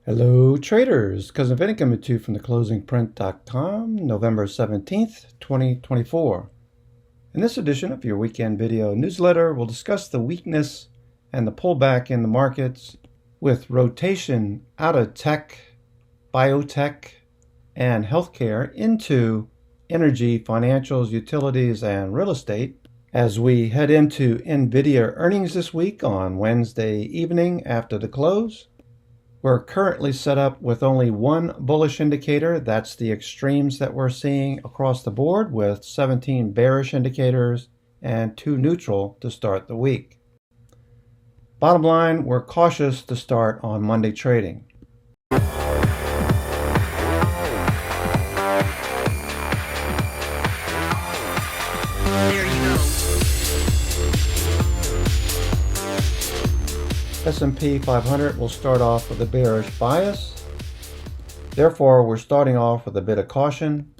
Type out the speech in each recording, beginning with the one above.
Hello traders, Cousin Vinny coming to you from theclosingprint.com, November 17th, 2024. In this edition of your weekend video newsletter, we'll discuss the weakness and the pullback in the markets with rotation out of tech, biotech, and healthcare into energy, financials, utilities, and real estate as we head into NVDA earnings this week on Wednesday evening after the close. We're currently set up with only one bullish indicator. That's the extremes that we're seeing across the board, with 17 bearish indicators and 2 neutral to start the week. Bottom line, we're cautious to start on Monday trading. There you go. S&P 500 will start off with a bearish bias. Therefore, we're starting off with a bit of caution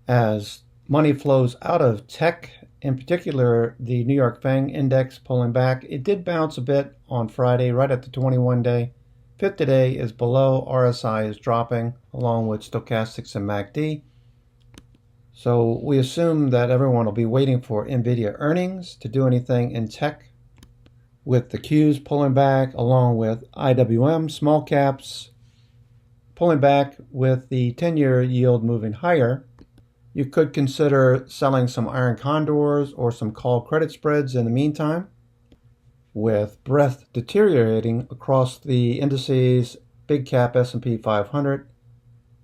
as money flows out of tech, in particular the New York FANG index pulling back. It did bounce a bit on Friday right at the 21-day. 50-day is below, RSI is dropping along with stochastics and MACD. So we assume that everyone will be waiting for NVIDIA earnings to do anything in tech, with the Qs pulling back along with IWM small caps pulling back with the 10-year yield moving higher. You could consider selling some iron condors or some call credit spreads in the meantime, with breadth deteriorating across the indices, big cap S&P 500,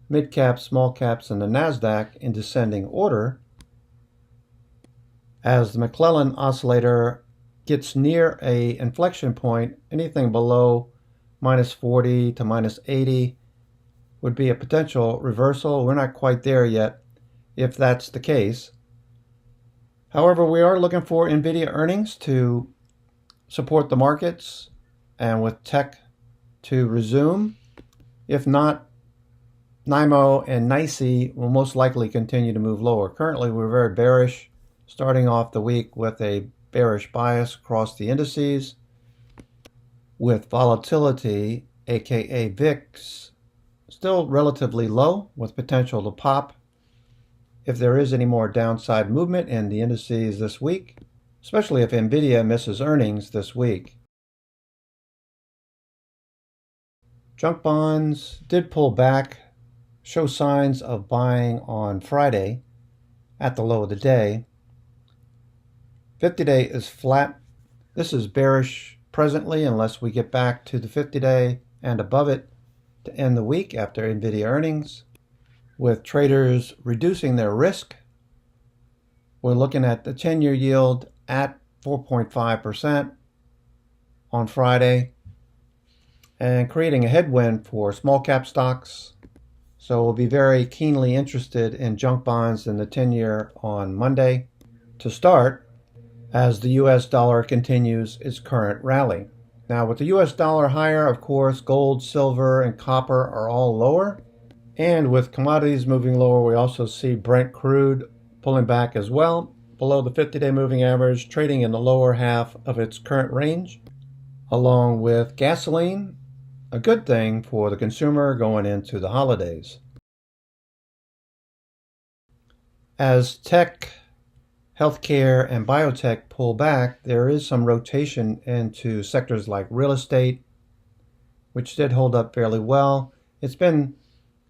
mid cap, small caps, and the NASDAQ in descending order, as the McClellan oscillator gets near a inflection point. Anything below minus 40 to minus 80 would be a potential reversal. We're not quite there yet if that's the case. However, we are looking for NVIDIA earnings to support the markets and with tech to resume. If not, NYMO and NYSE will most likely continue to move lower. Currently, we're very bearish, starting off the week with a bearish bias across the indices, with volatility, aka VIX, still relatively low with potential to pop if there is any more downside movement in the indices this week, especially if NVIDIA misses earnings this week. Junk bonds did pull back, show signs of buying on Friday at the low of the day. 50-day is flat. This is bearish presently unless we get back to the 50-day and above it to end the week after NVIDIA earnings, with traders reducing their risk. We're looking at the 10-year yield at 4.5% on Friday and creating a headwind for small cap stocks. So we'll be very keenly interested in junk bonds in the 10-year on Monday to start, as the US dollar continues its current rally. Now, with the US dollar higher, of course, gold, silver, and copper are all lower. And with commodities moving lower, we also see Brent crude pulling back as well, below the 50-day moving average, trading in the lower half of its current range, along with gasoline, a good thing for the consumer going into the holidays. As tech, healthcare, and biotech pull back, there is some rotation into sectors like real estate, which did hold up fairly well. It's been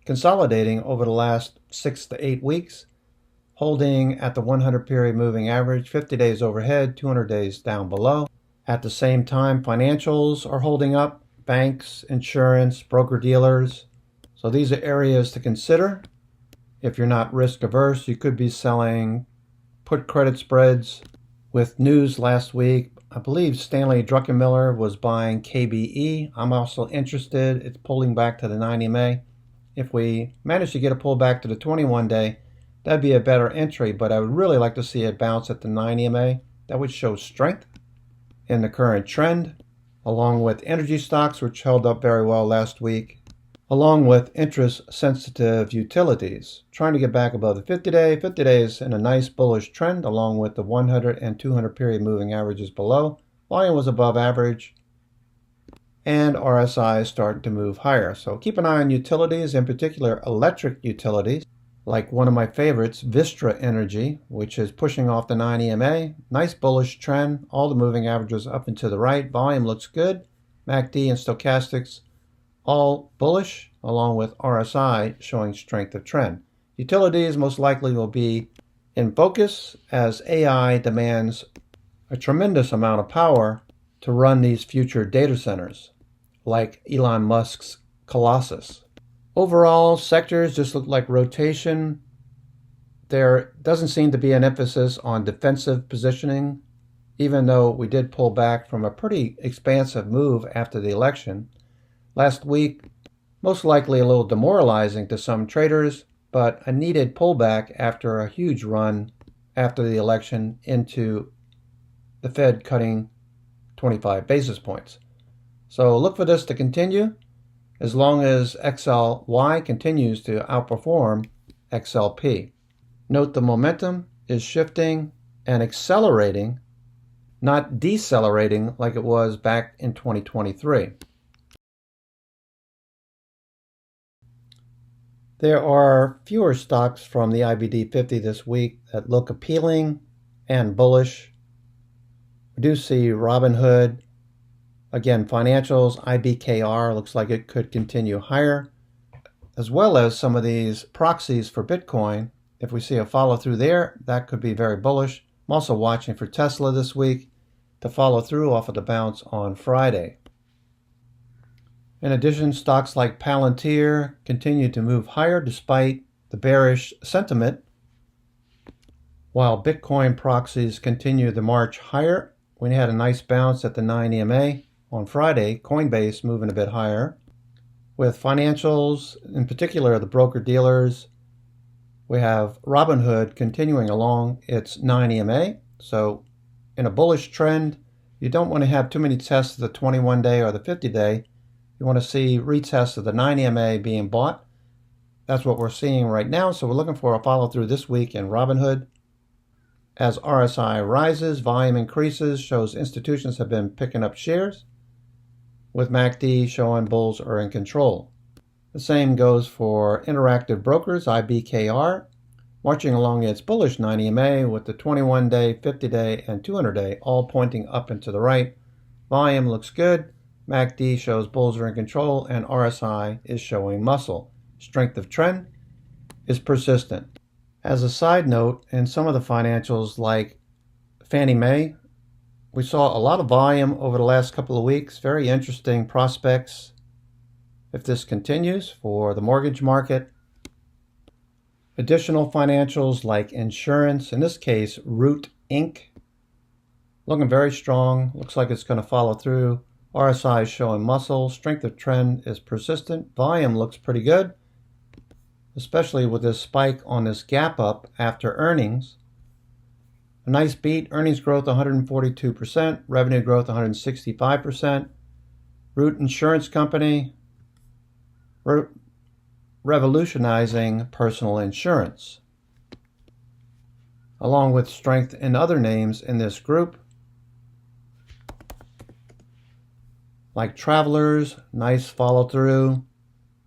consolidating over the last 6 to 8 weeks, holding at the 100 period moving average, 50 days overhead, 200 days down below. At the same time, financials are holding up, banks, insurance, broker-dealers. So these are areas to consider. If you're not risk averse, you could be selling put credit spreads. With news last week, I believe Stanley Druckenmiller was buying KBE. I'm also interested. It's pulling back to the 90-MA. If we manage to get a pullback to the 21-day, that'd be a better entry, but I would really like to see it bounce at the 90-MA. That would show strength in the current trend, along with energy stocks, which held up very well last week, along with interest-sensitive utilities, trying to get back above the 50-day. 50 days in a nice bullish trend, along with the 100 and 200 period moving averages below. Volume was above average. and RSI is starting to move higher. So keep an eye on utilities, in particular electric utilities, like one of my favorites, Vistra Energy, which is pushing off the 9 EMA. Nice bullish trend, all the moving averages up and to the right. Volume looks good. MACD and stochastics all bullish, along with RSI showing strength of trend. Utilities most likely will be in focus as AI demands a tremendous amount of power to run these future data centers, like Elon Musk's Colossus. Overall, sectors just look like rotation. There doesn't seem to be an emphasis on defensive positioning, even though we did pull back from a pretty expansive move after the election. Last week, most likely a little demoralizing to some traders, but a needed pullback after a huge run after the election into the Fed cutting 25 basis points. So look for this to continue as long as XLY continues to outperform XLP. Note the momentum is shifting and accelerating, not decelerating like it was back in 2023. There are fewer stocks from the IBD 50 this week that look appealing and bullish. We do see Robinhood. Again, financials, IBKR looks like it could continue higher, as well as some of these proxies for Bitcoin. If we see a follow through there, that could be very bullish. I'm also watching for Tesla this week to follow through off of the bounce on Friday. In addition, stocks like Palantir continue to move higher despite the bearish sentiment, while Bitcoin proxies continue to march higher. We had a nice bounce at the 9 EMA on Friday, Coinbase moving a bit higher. With financials, in particular the broker-dealers, we have Robinhood continuing along its 9 EMA. So in a bullish trend, you don't want to have too many tests of the 21-day or the 50-day. You want to see retests of the 9 EMA being bought. That's what we're seeing right now. So we're looking for a follow-through this week in Robinhood. As RSI rises, volume increases, shows institutions have been picking up shares, with MACD showing bulls are in control. The same goes for Interactive Brokers, IBKR, marching along its bullish 9 EMA with the 21-day, 50-day, and 200-day all pointing up and to the right. Volume looks good. MACD shows bulls are in control, and RSI is showing muscle. Strength of trend is persistent. As a side note, in some of the financials like Fannie Mae, we saw a lot of volume over the last couple of weeks. Very interesting prospects if this continues for the mortgage market. Additional financials like insurance, in this case, Root Inc., looking very strong. Looks like it's going to follow through. RSI is showing muscle. Strength of trend is persistent. Volume looks pretty good, especially with this spike on this gap up after earnings. A nice beat. Earnings growth 142%. Revenue growth 165%. Root Insurance Company revolutionizing personal insurance, along with strength in other names in this group, like Travelers, nice follow through,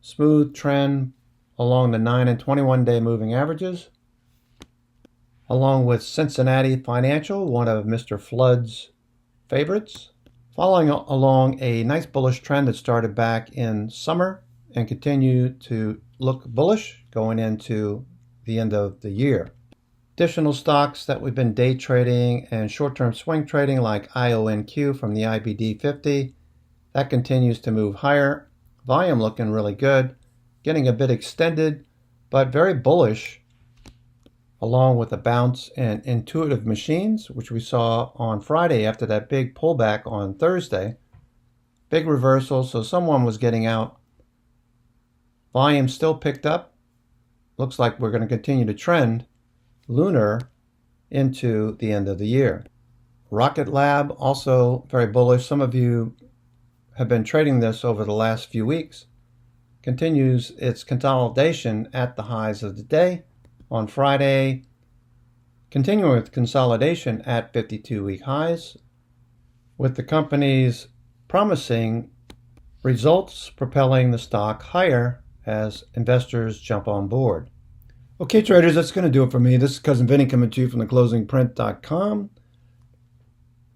smooth trend along the 9 and 21-day moving averages, along with Cincinnati Financial, one of Mr. Flood's favorites, following along a nice bullish trend that started back in summer and continued to look bullish going into the end of the year. Additional stocks that we've been day trading and short-term swing trading like IONQ from the IBD 50, that continues to move higher. Volume looking really good, getting a bit extended, but very bullish, along with a bounce in Intuitive Machines, which we saw on Friday after that big pullback on Thursday. Big reversal, so someone was getting out. Volume still picked up. Looks like we're going to continue to trend lunar into the end of the year. Rocket Lab, also very bullish. Some of you have been trading this over the last few weeks. Continues its consolidation at the highs of the day on Friday, continuing with consolidation at 52-week highs, with the companies promising results propelling the stock higher as investors jump on board. Okay, traders, that's going to do it for me. This is Cousin Vinny coming to you from theclosingprint.com.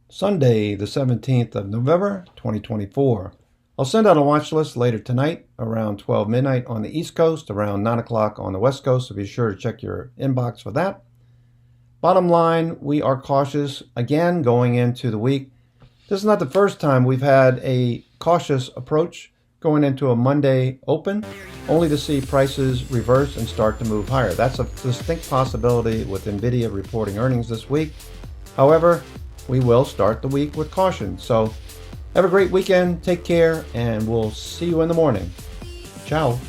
Sunday, the 17th of November, 2024. I'll send out a watch list later tonight around 12 midnight on the East Coast, around 9 o'clock on the West Coast, so be sure to check your inbox for that. Bottom line, we are cautious again going into the week. This is not the first time we've had a cautious approach going into a Monday open, only to see prices reverse and start to move higher. That's a distinct possibility with NVDA reporting earnings this week. However, we will start the week with caution. So have a great weekend, take care, and we'll see you in the morning. Ciao.